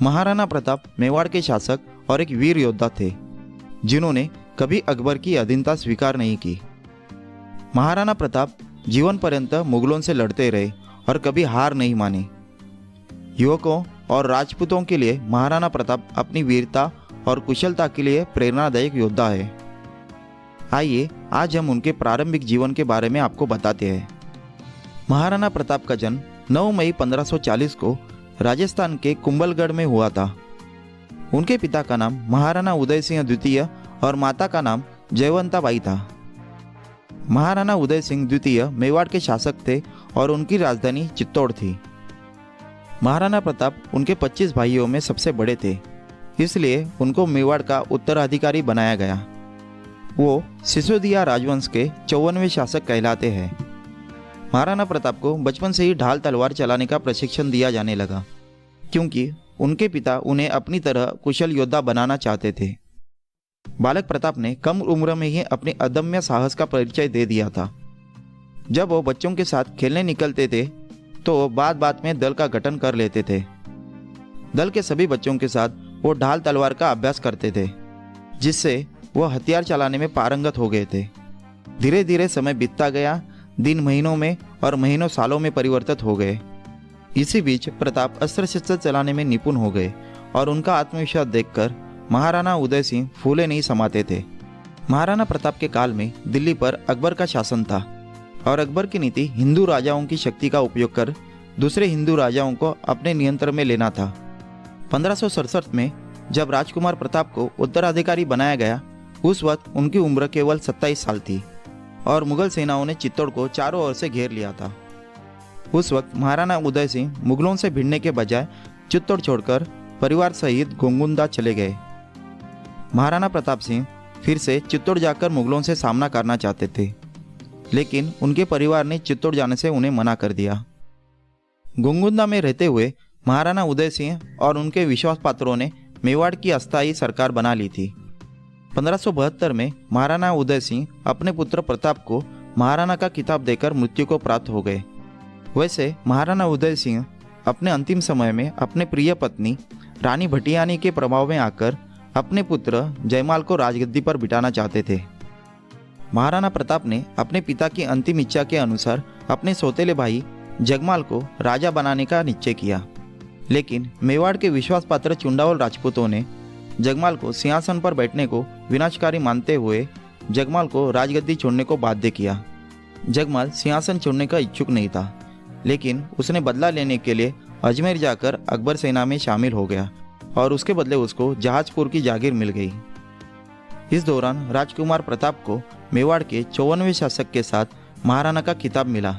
महाराणा प्रताप मेवाड़ के शासक और एक वीर योद्धा थे जिन्होंने कभी अकबर की अधीनता स्वीकार नहीं की। महाराणा प्रताप जीवन पर्यंत मुगलों से लड़ते रहे और कभी हार नहीं मानी। युवकों और राजपूतों के लिए महाराणा प्रताप अपनी वीरता और कुशलता के लिए प्रेरणादायक योद्धा है। आइए आज हम उनके प्रारंभिक जीवन के बारे में आपको बताते हैं। महाराणा प्रताप का जन्म 9 मई 1540 को राजस्थान के कुंभलगढ़ में हुआ था। उनके पिता का नाम महाराणा उदय सिंह द्वितीय और माता का नाम जयवंताबाई था। महाराणा उदय सिंह द्वितीय मेवाड़ के शासक थे और उनकी राजधानी चित्तौड़ थी। महाराणा प्रताप उनके 25 भाइयों में सबसे बड़े थे, इसलिए उनको मेवाड़ का उत्तराधिकारी बनाया गया। वो सिसोदिया राजवंश के 54वें शासक कहलाते हैं। महाराणा प्रताप को बचपन से ही ढाल तलवार चलाने का प्रशिक्षण दिया जाने लगा, क्योंकि उनके पिता उन्हें अपनी तरह कुशल योद्धा बनाना चाहते थे। बालक प्रताप ने कम उम्र में ही अपने अदम्य साहस का परिचय दे दिया था। जब वो बच्चों के साथ खेलने निकलते थे तो बात बात में दल का गठन कर लेते थे। दल के सभी बच्चों के साथ वो ढाल तलवार का अभ्यास करते थे, जिससे वह हथियार चलाने में पारंगत हो गए थे। धीरे धीरे समय बीतता गया, दिन महीनों में और महीनों सालों में परिवर्तित हो गए। इसी बीच प्रताप अस्त्र शस्त्र चलाने में निपुण हो गए और उनका आत्मविश्वास देखकर महाराणा उदय सिंह फूले नहीं समाते थे। महाराणा प्रताप के काल में दिल्ली पर अकबर का शासन था और अकबर की नीति हिंदू राजाओं की शक्ति का उपयोग कर दूसरे हिंदू राजाओं को अपने नियंत्रण में लेना था। 1567 में जब राजकुमार प्रताप को उत्तराधिकारी बनाया गया, उस वक्त उनकी उम्र केवल 27 साल थी और मुगल सेनाओं ने चित्तौड़ को चारों ओर से घेर लिया था। उस वक्त महाराणा उदय सिंह मुगलों से भिड़ने के बजाय चित्तौड़ छोड़कर परिवार सहित गोंगुंदा चले गए। महाराणा प्रताप सिंह फिर से चित्तौड़ जाकर मुगलों से सामना करना चाहते थे, लेकिन उनके परिवार ने चित्तौड़ जाने से उन्हें मना कर दिया। गोंगुंदा में रहते हुए महाराणा उदय सिंह और उनके विश्वास पात्रों ने मेवाड़ की अस्थायी सरकार बना ली थी। 1572 में महाराणा उदय सिंह अपने पुत्र प्रताप को महाराणा का खिताब देकर मृत्यु को प्राप्त हो गए। वैसे महाराणा उदय सिंह अपने अंतिम समय में अपने प्रिय पत्नी रानी भटियानी के प्रभाव में आकर अपने पुत्र जयमाल को राजगद्दी पर बिठाना चाहते थे। महाराणा प्रताप ने अपने पिता की अंतिम इच्छा के अनुसार अपने सौतेले भाई जगमाल को राजा बनाने का निश्चय किया, लेकिन मेवाड़ के विश्वास पात्र चुंडावल राजपूतों ने जगमाल को सिंहासन पर बैठने को विनाशकारी मानते हुए जगमाल को राजगद्दी छोड़ने को बाध्य किया। जगमाल सिंहासन छोड़ने का इच्छुक नहीं था, लेकिन उसने बदला लेने के लिए अजमेर जाकर अकबर सेना में शामिल हो गया और उसके बदले उसको जहाजपुर की जागीर मिल गई। इस दौरान राजकुमार प्रताप को मेवाड़ के 54वें शासक के साथ महाराणा का खिताब मिला।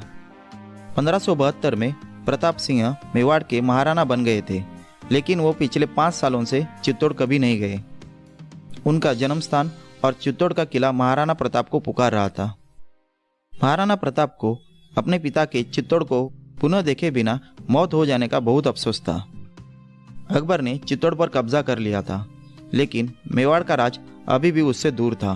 1572 में प्रताप सिंह मेवाड़ के महाराणा बन गए थे, लेकिन वो पिछले 5 सालों से चित्तौड़ कभी नहीं गए। उनका जन्म स्थान और चित्तौड़ का किला महाराणा प्रताप को पुकार रहा था। महाराणा प्रताप को अपने पिता के चित्तौड़ को पुनः देखे बिना मौत हो जाने का बहुत अफसोस था। अकबर ने चित्तौड़ पर कब्जा कर लिया था, लेकिन मेवाड़ का राज अभी भी उससे दूर था।